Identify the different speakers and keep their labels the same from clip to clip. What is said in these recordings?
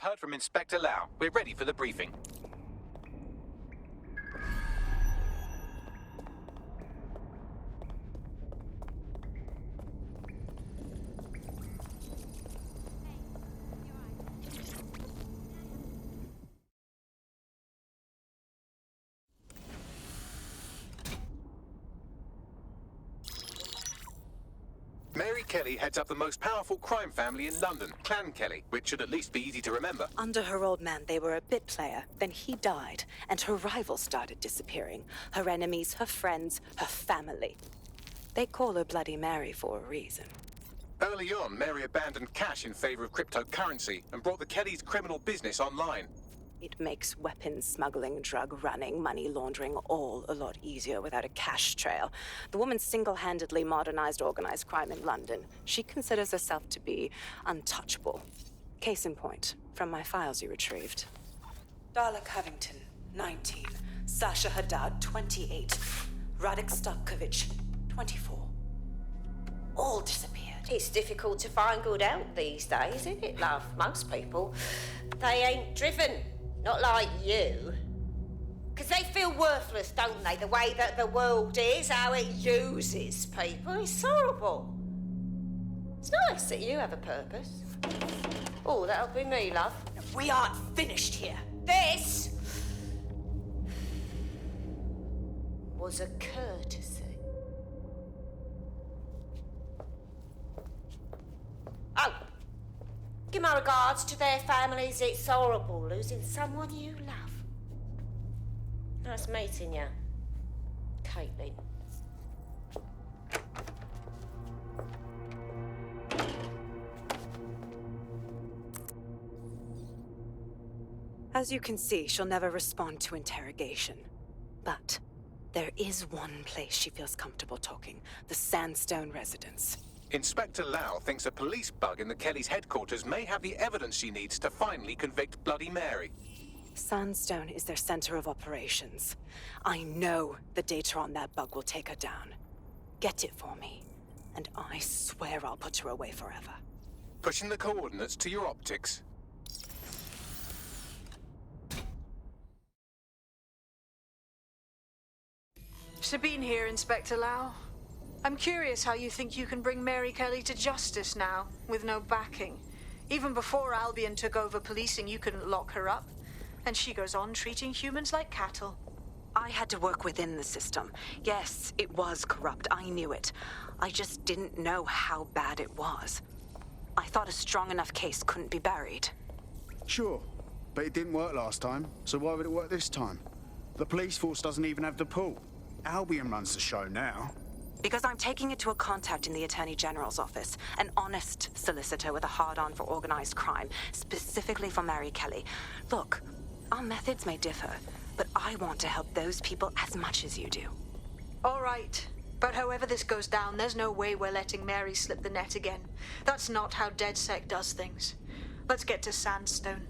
Speaker 1: I've heard from Inspector Lau. We're ready for the briefing. Mary Kelley heads up the most powerful crime family in London, Clan Kelley, which should at least be easy to remember.
Speaker 2: Under her old man, they were a bit player. Then he died, and her rivals started disappearing. Her enemies, her friends, her family. They call her Bloody Mary for a reason.
Speaker 1: Early on, Mary abandoned cash in favor of cryptocurrency and brought the Kelleys' criminal business online.
Speaker 2: It makes weapons smuggling, drug running, money laundering all a lot easier without a cash trail. The woman single-handedly modernized organized crime in London. She considers herself to be untouchable. Case in point, from my files you retrieved. Darla Covington, 19. Sasha Haddad, 28. Radek Starkovich, 24. All disappeared.
Speaker 3: It's difficult to find good help these days, isn't it, love? Most people, they ain't driven. Not like you. Because they feel worthless, don't they? The way that the world is, how it uses people. It's horrible. It's nice that you have a purpose. Oh, that'll be me, love.
Speaker 2: We aren't finished here.
Speaker 3: This was a courtesy. Oh. Give my regards to their families. It's horrible losing someone you love. Nice meeting you, Caitlin.
Speaker 2: As you can see, she'll never respond to interrogation. But there is one place she feels comfortable talking, the Sandstone residence.
Speaker 1: Inspector Lau thinks a police bug in the Kelleys' headquarters may have the evidence she needs to finally convict Bloody Mary.
Speaker 2: Sandstone is their center of operations. I know the data on that bug will take her down. Get it for me, and I swear I'll put her away forever.
Speaker 1: Pushing the coordinates to your optics.
Speaker 4: Sabine here, Inspector Lau. I'm curious how you think you can bring Mary Kelley to justice now, with no backing. Even before Albion took over policing, you couldn't lock her up. And she goes on treating humans like cattle.
Speaker 2: I had to work within the system. Yes, it was corrupt. I knew it. I just didn't know how bad it was. I thought a strong enough case couldn't be buried.
Speaker 5: Sure, but it didn't work last time, so why would it work this time? The police force doesn't even have the pull. Albion runs the show now.
Speaker 2: Because I'm taking it to a contact in the Attorney General's office, an honest solicitor with a hard-on for organized crime, specifically for Mary Kelley. Look, our methods may differ, but I want to help those people as much as you do.
Speaker 4: All right, but however this goes down, there's no way we're letting Mary slip the net again. That's not how DedSec does things. Let's get to Sandstone.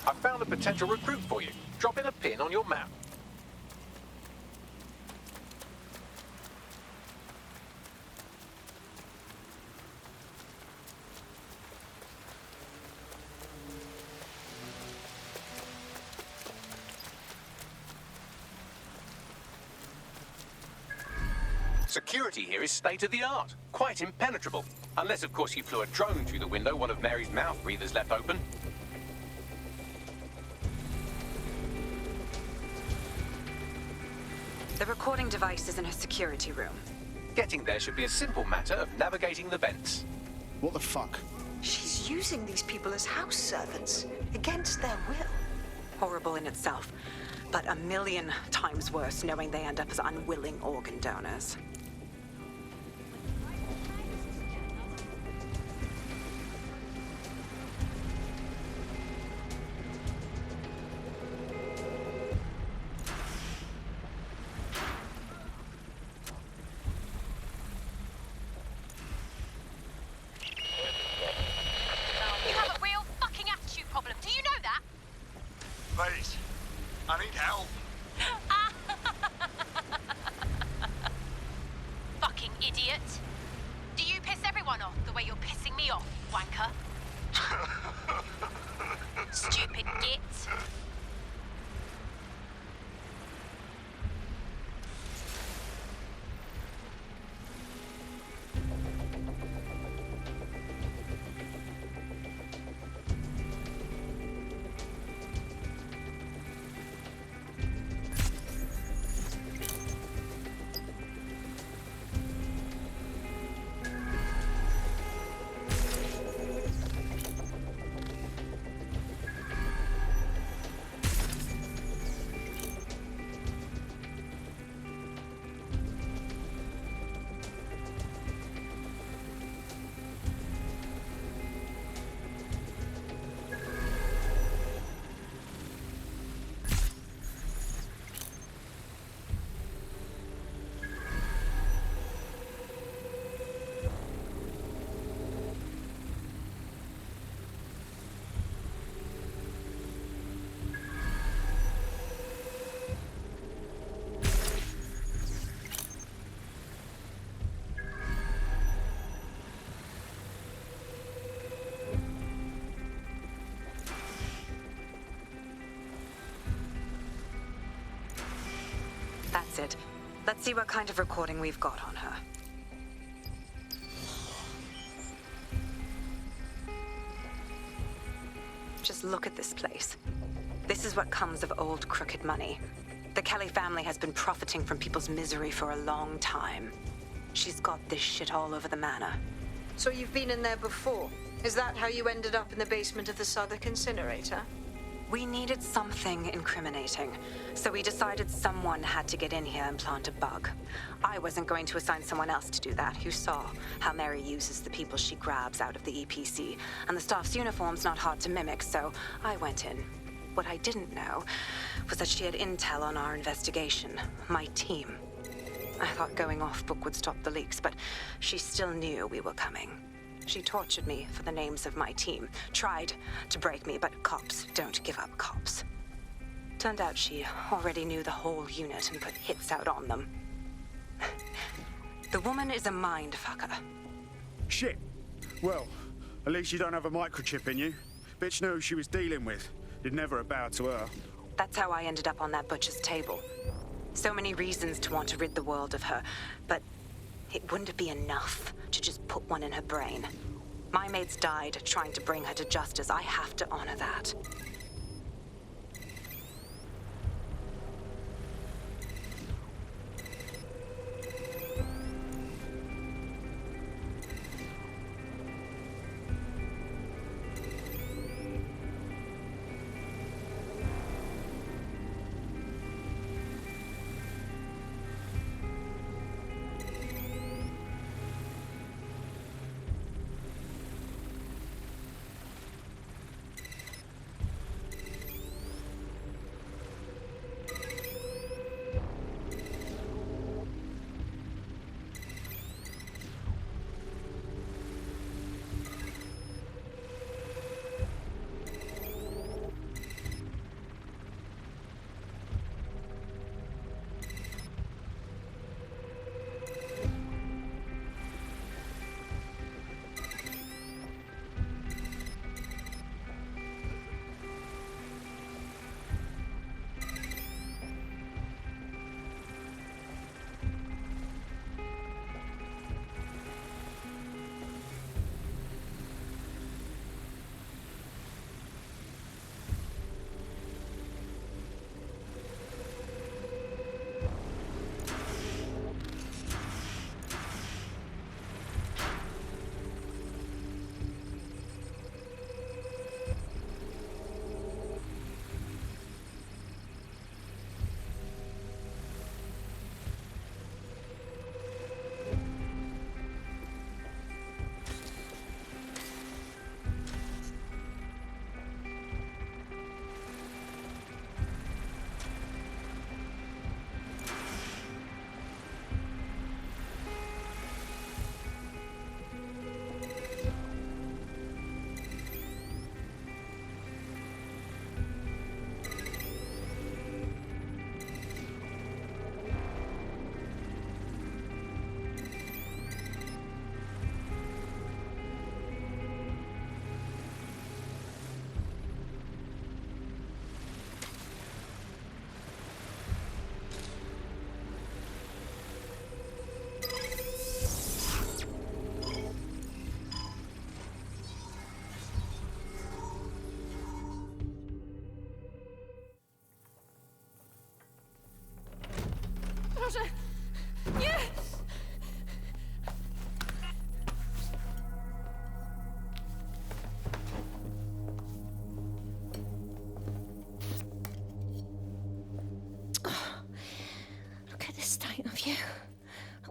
Speaker 1: I found a potential recruit for you. Drop in a pin on your map. Security here is state-of-the-art, quite impenetrable. Unless, of course, you flew a drone through the window one of Mary's mouth breathers left open.
Speaker 2: The recording device is in her security room.
Speaker 1: Getting there should be a simple matter of navigating the vents.
Speaker 5: What the fuck?
Speaker 4: She's using these people as house servants, against their will.
Speaker 2: Horrible in itself, but a million times worse knowing they end up as unwilling organ donors.
Speaker 6: Fucking idiot. Do you piss everyone off the way you're pissing me off, wanker? Stupid git.
Speaker 2: That's it. Let's see what kind of recording we've got on her. Just look at this place. This is what comes of old crooked money. The Kelley family has been profiting from people's misery for a long time. She's got this shit all over the manor.
Speaker 4: So you've been in there before? Is that how you ended up in the basement of the Southwark incinerator?
Speaker 2: We needed something incriminating, so we decided someone had to get in here and plant a bug. I wasn't going to assign someone else to do that. You saw how Mary uses the people she grabs out of the EPC, and the staff's uniform's not hard to mimic, so I went in. What I didn't know was that she had intel on our investigation, my team. I thought going off book would stop the leaks, but she still knew we were coming. She tortured me for the names of my team, tried to break me, but cops don't give up cops. Turned out she already knew the whole unit and put hits out on them. The woman is a mind fucker.
Speaker 5: Shit. Well, at least you don't have a microchip in you. Bitch knew who she was dealing with. You'd never have bowed to her.
Speaker 2: That's how I ended up on that butcher's table. So many reasons to want to rid the world of her, but it wouldn't be enough to just put one in her brain. My mates died trying to bring her to justice. I have to honor that.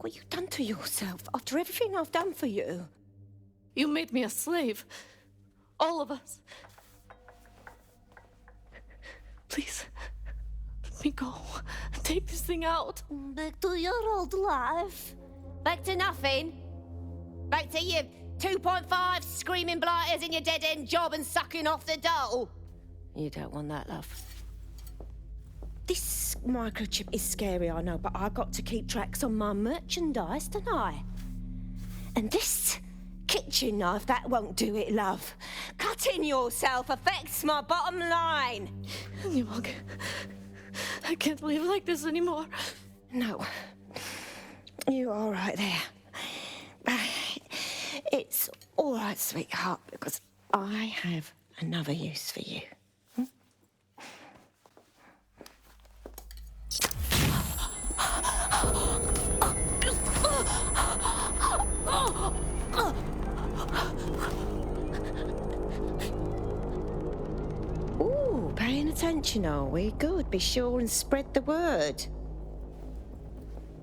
Speaker 3: What you done to yourself after everything I've done for you?
Speaker 7: You made me a slave. All of us. Please, let me go. Take this thing out.
Speaker 3: Back to your old life. Back to nothing. Back to you 2.5 screaming blighters in your dead-end job and sucking off the dole. You don't want that, love. This microchip is scary, I know, but I got to keep tracks on my merchandise, don't I? And this kitchen knife, that won't do it, love. Cutting yourself affects my bottom line.
Speaker 7: I can't live like this anymore.
Speaker 3: No. You're all right there. It's all right, sweetheart, because I have another use for you. Ooh, paying attention, are we? Good. Be sure and spread the word.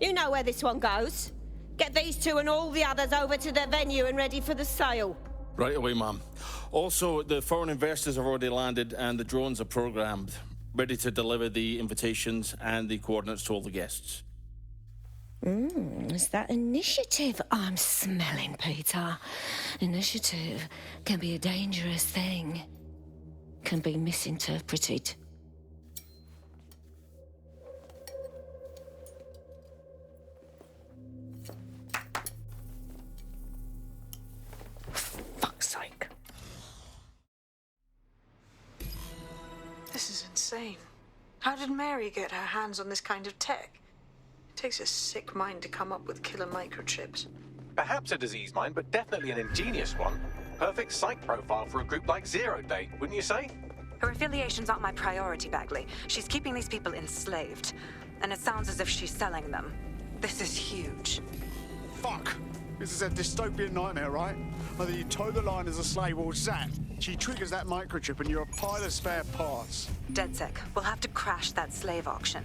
Speaker 3: You know where this one goes. Get these two and all the others over to their venue and ready for the sale.
Speaker 8: Right away, Mum. Also, the foreign investors have already landed and the drones are programmed, ready to deliver the invitations and the coordinates to all the guests.
Speaker 3: Is that initiative I'm smelling, Peter? Initiative can be a dangerous thing. Can be misinterpreted. Fuck's sake.
Speaker 4: This is insane. How did Mary get her hands on this kind of tech? It takes a sick mind to come up with killer microchips.
Speaker 1: Perhaps a disease mind, but definitely an ingenious one. Perfect psych profile for a group like Zero Day, wouldn't you say?
Speaker 2: Her affiliations aren't my priority, Bagley. She's keeping these people enslaved. And it sounds as if she's selling them. This is huge.
Speaker 5: Fuck! This is a dystopian nightmare, right? Either you toe the line as a slave or zap. She triggers that microchip and you're a pile of spare parts.
Speaker 2: DedSec, we'll have to crash that slave auction.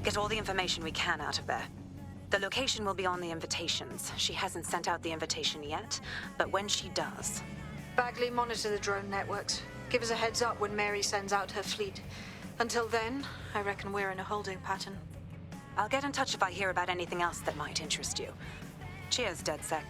Speaker 2: Get all the information we can out of there. The location will be on the invitations. She hasn't sent out the invitation yet, but when she does...
Speaker 4: Bagley, monitor the drone networks. Give us a heads up when Mary sends out her fleet. Until then, I reckon we're in a holding pattern.
Speaker 2: I'll get in touch if I hear about anything else that might interest you. Cheers, DedSec.